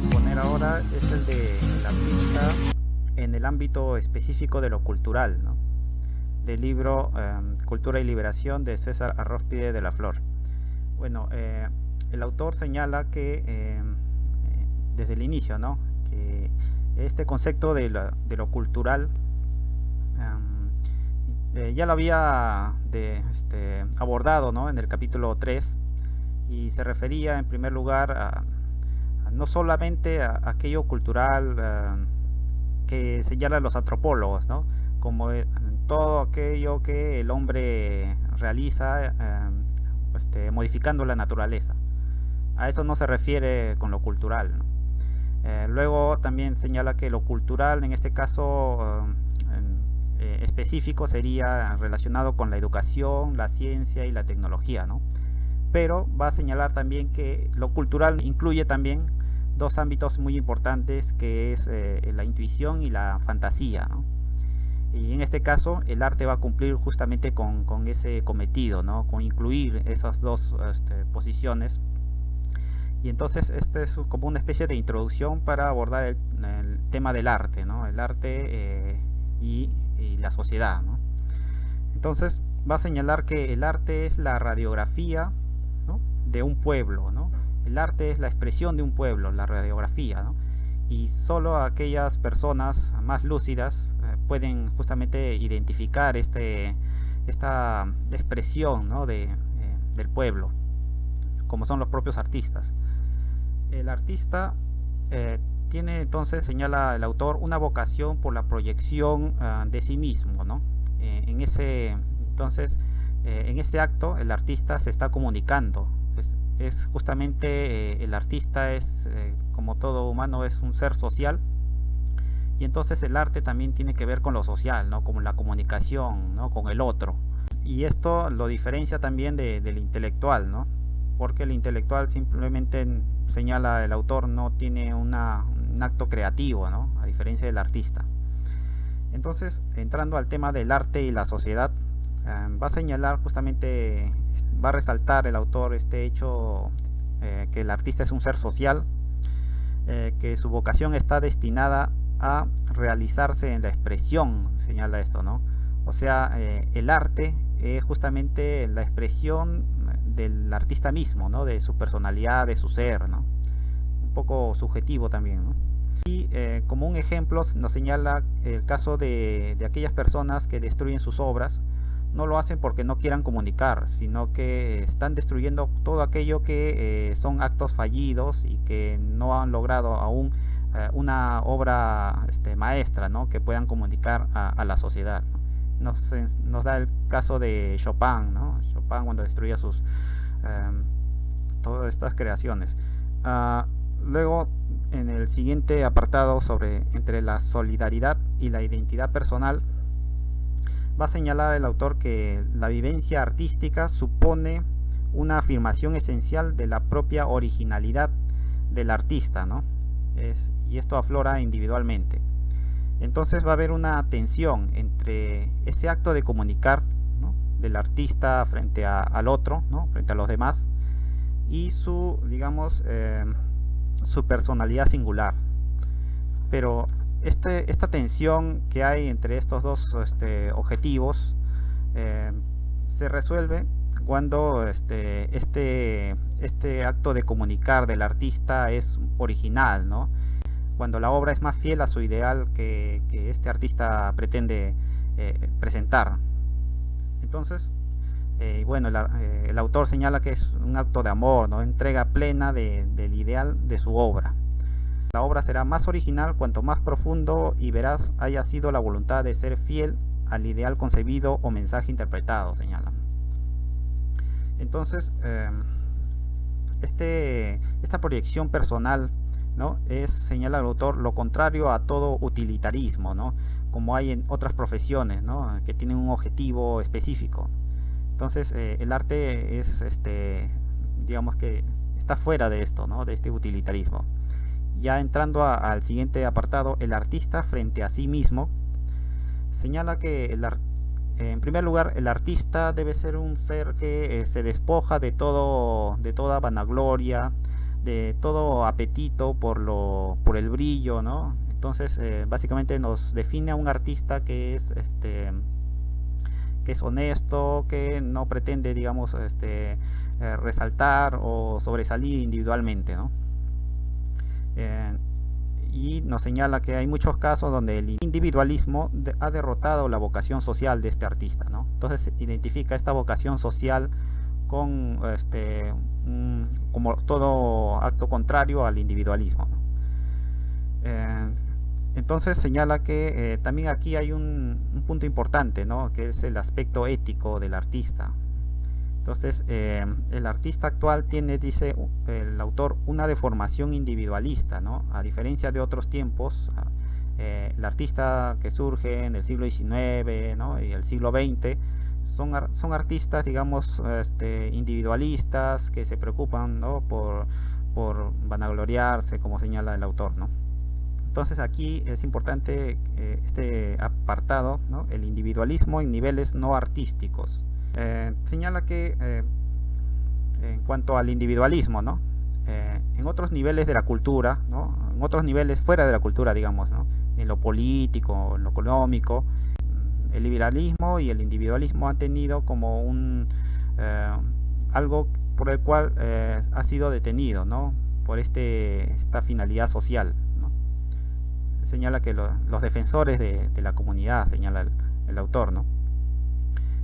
exponer ahora es el de el artista en el ámbito específico de lo cultural, ¿no? Del libro Cultura y Liberación de César Arróspide de la Flor. Bueno, el autor señala que desde el inicio, ¿no? Que este concepto de lo cultural ya lo había abordado, ¿no? En el capítulo 3 y se refería en primer lugar a no solamente a aquello cultural que señalan los antropólogos, ¿no? Como todo aquello que el hombre realiza modificando la naturaleza. A eso no se refiere con lo cultural, ¿no? Luego también señala que lo cultural en este caso específico sería relacionado con la educación, la ciencia y la tecnología, ¿no? Pero va a señalar también que lo cultural incluye también dos ámbitos muy importantes, que es la intuición y la fantasía, ¿no? Y en este caso el arte va a cumplir justamente con ese cometido, ¿no? Con incluir esas dos posiciones. Y entonces este es como una especie de introducción para abordar el tema del arte, ¿no? El arte y la sociedad, ¿no? Entonces va a señalar que el arte es la radiografía, ¿no? De un pueblo, ¿no? El arte es la expresión de un pueblo, la radiografía, ¿no? Y solo aquellas personas más lúcidas pueden justamente identificar esta expresión, ¿no? Del pueblo, como son los propios artistas. El artista tiene entonces, señala el autor, una vocación por la proyección de sí mismo, ¿no? En ese acto el artista se está comunicando. Es justamente el artista es, como todo humano, es un ser social, y entonces el arte también tiene que ver con lo social, ¿no? Como la comunicación, ¿no? Con el otro. Y esto lo diferencia también del intelectual, ¿no? Porque el intelectual, simplemente señala el autor, no tiene un acto creativo, ¿no? A diferencia del artista. Entonces, entrando al tema del arte y la sociedad, va a señalar justamente, va a resaltar el autor este hecho, que el artista es un ser social, que su vocación está destinada a realizarse en la expresión, señala esto, ¿no? O sea, el arte es justamente la expresión del artista mismo, ¿no? De su personalidad, de su ser, ¿no? Un poco subjetivo también, ¿no? Y como un ejemplo nos señala el caso de aquellas personas que destruyen sus obras. No lo hacen porque no quieran comunicar, sino que están destruyendo todo aquello que son actos fallidos y que no han logrado aún una obra maestra, ¿no? Que puedan comunicar a la sociedad, ¿no? Nos da el caso de Chopin, ¿no? Chopin, cuando destruía todas estas creaciones. Luego, en el siguiente apartado sobre entre la solidaridad y la identidad personal, va a señalar el autor que la vivencia artística supone una afirmación esencial de la propia originalidad del artista, ¿no? Y esto aflora individualmente. Entonces va a haber una tensión entre ese acto de comunicar, ¿no? Del artista frente al otro, ¿no? Frente a los demás, y su, digamos, su personalidad singular. Pero esta tensión que hay entre estos dos objetivos se resuelve cuando este acto de comunicar del artista es original, ¿no? Cuando la obra es más fiel a su ideal que este artista pretende presentar. Entonces, bueno, el autor señala que es un acto de amor, ¿no? Entrega plena del ideal de su obra. La obra será más original cuanto más profundo y veraz haya sido la voluntad de ser fiel al ideal concebido o mensaje interpretado, señala. Entonces, esta proyección personal, ¿no? Señala el autor, lo contrario a todo utilitarismo, ¿no? Como hay en otras profesiones, ¿no? Que tienen un objetivo específico. Entonces, el arte es, digamos que está fuera de esto, ¿no? De este utilitarismo. Ya entrando al siguiente apartado, el artista frente a sí mismo, señala que en primer lugar el artista debe ser un ser que se despoja de toda vanagloria, de todo apetito por el brillo, ¿no? Entonces, básicamente nos define a un artista que es honesto, que no pretende, digamos, resaltar o sobresalir individualmente, ¿no? Eh, y nos señala que hay muchos casos donde el individualismo ha derrotado la vocación social de este artista, ¿no? Entonces identifica esta vocación social con como todo acto contrario al individualismo, ¿no? Entonces señala que también aquí hay un punto importante, ¿no? Que es el aspecto ético del artista. Entonces, el artista actual tiene, dice el autor, una deformación individualista, ¿no? A diferencia de otros tiempos, el artista que surge en el siglo XIX, ¿no? Y el siglo XX son artistas, digamos, individualistas que se preocupan, ¿no? por vanagloriarse, como señala el autor, ¿no? Entonces aquí es importante este apartado, ¿no? El individualismo en niveles no artísticos. Señala que en cuanto al individualismo, ¿no? En otros niveles de la cultura, ¿no? En otros niveles fuera de la cultura, digamos, ¿no? En lo político, en lo económico, el liberalismo y el individualismo han tenido como algo por el cual ha sido detenido, ¿no? Por esta finalidad social, ¿no? Señala que los defensores de la comunidad, señala el autor, ¿no?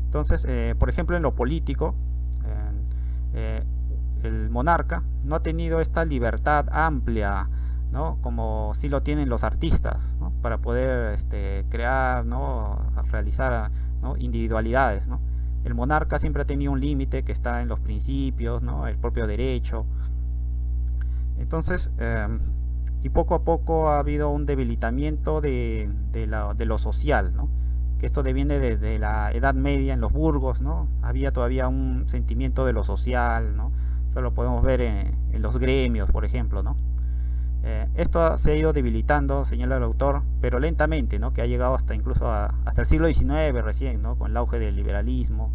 Entonces, por ejemplo, en lo político, el monarca no ha tenido esta libertad amplia, ¿no? Como sí lo tienen los artistas, ¿no? Para poder crear, ¿no? Realizar, ¿no? Individualidades, ¿no? El monarca siempre ha tenido un límite que está en los principios, ¿no? El propio derecho. Entonces, y poco a poco ha habido un debilitamiento de lo social, ¿no? Que esto viene desde la Edad Media en los burgos, ¿no? Había todavía un sentimiento de lo social, ¿no? Eso lo podemos ver en los gremios, por ejemplo, ¿no? Esto se ha ido debilitando, señala el autor, pero lentamente, ¿no? Que ha llegado hasta incluso hasta el siglo XIX recién, ¿no? Con el auge del liberalismo.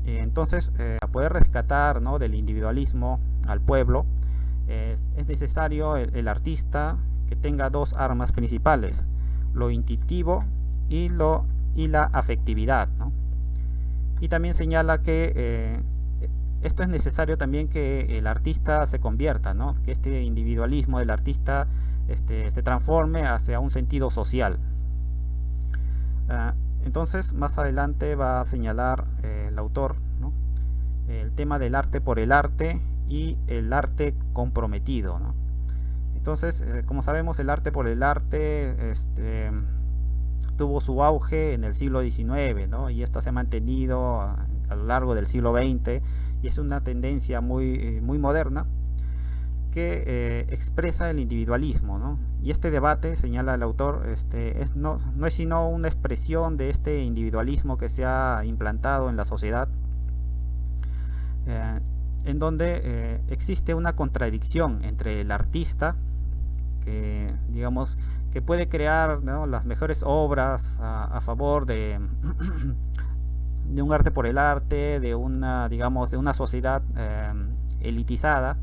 Entonces, para poder rescatar, ¿no? Del individualismo al pueblo, es necesario el artista que tenga dos armas principales: lo intuitivo y la afectividad, ¿no? Y también señala que esto es necesario también que el artista se convierta, ¿no? Que este individualismo del artista se transforme hacia un sentido social. Entonces, más adelante va a señalar el autor, ¿no? El tema del arte por el arte y el arte comprometido, ¿no? Entonces, como sabemos, el arte por el arte tuvo su auge en el siglo XIX, ¿no? Y esto se ha mantenido a lo largo del siglo XX, y es una tendencia muy moderna que expresa el individualismo, ¿no? Y este debate, señala el autor, no es sino una expresión de este individualismo que se ha implantado en la sociedad, en donde existe una contradicción entre el artista, que digamos que puede crear, ¿no? Las mejores obras a favor de un arte por el arte, de una, digamos, de una sociedad elitizada,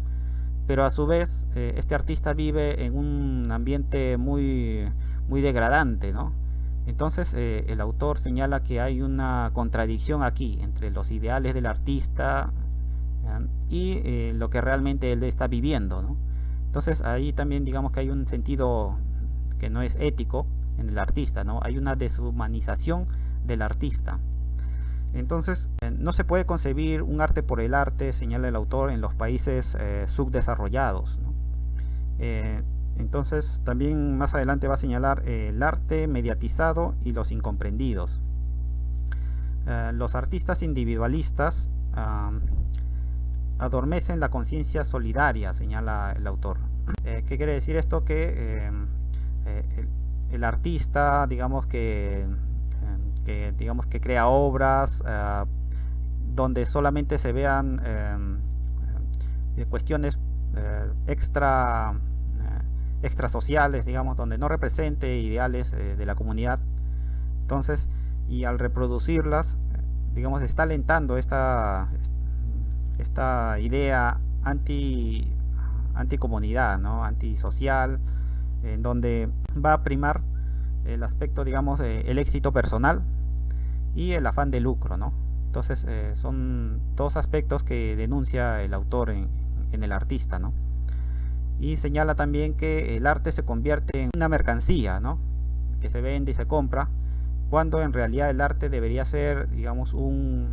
pero a su vez este artista vive en un ambiente muy degradante, ¿no? Entonces el autor señala que hay una contradicción aquí entre los ideales del artista y lo que realmente él está viviendo, ¿no? Entonces ahí también digamos que hay un sentido que no es ético en el artista, ¿no? Hay una deshumanización del artista. Entonces no se puede concebir un arte por el arte, señala el autor, en los países subdesarrollados, ¿no? Entonces también más adelante va a señalar el arte mediatizado y los incomprendidos. Los artistas individualistas adormecen la conciencia solidaria, señala el autor. ¿Qué quiere decir esto? Que el artista, digamos que crea obras donde solamente se vean cuestiones extra sociales, digamos, donde no represente ideales de la comunidad. Entonces, y al reproducirlas, digamos, está alentando esta idea anti anticomunidad, ¿no? Antisocial, en donde va a primar el aspecto, digamos, el éxito personal y el afán de lucro, ¿no? Entonces son dos aspectos que denuncia el autor en el artista, ¿no? Y señala también que el arte se convierte en una mercancía, ¿no? Que se vende y se compra, cuando en realidad el arte debería ser, digamos, un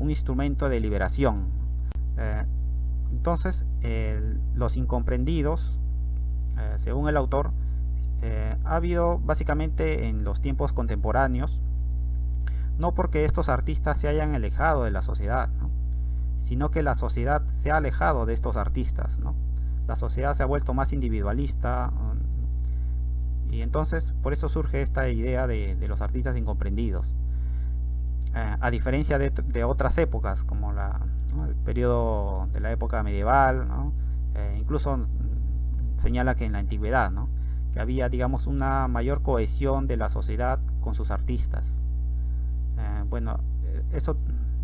instrumento de liberación. Eh, entonces, los incomprendidos, según el autor, ha habido básicamente en los tiempos contemporáneos, no porque estos artistas se hayan alejado de la sociedad, ¿no? Sino que la sociedad se ha alejado de estos artistas, ¿no? La sociedad se ha vuelto más individualista, y entonces por eso surge esta idea de los artistas incomprendidos. A diferencia de otras épocas, como ¿no? El periodo de la época medieval, ¿no? Incluso señala que en la antigüedad, ¿no? Que había, digamos, una mayor cohesión de la sociedad con sus artistas. Bueno, eso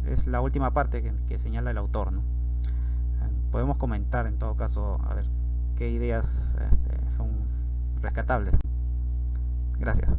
es la última parte que señala el autor, ¿no? Podemos comentar en todo caso, a ver qué ideas son rescatables. Gracias.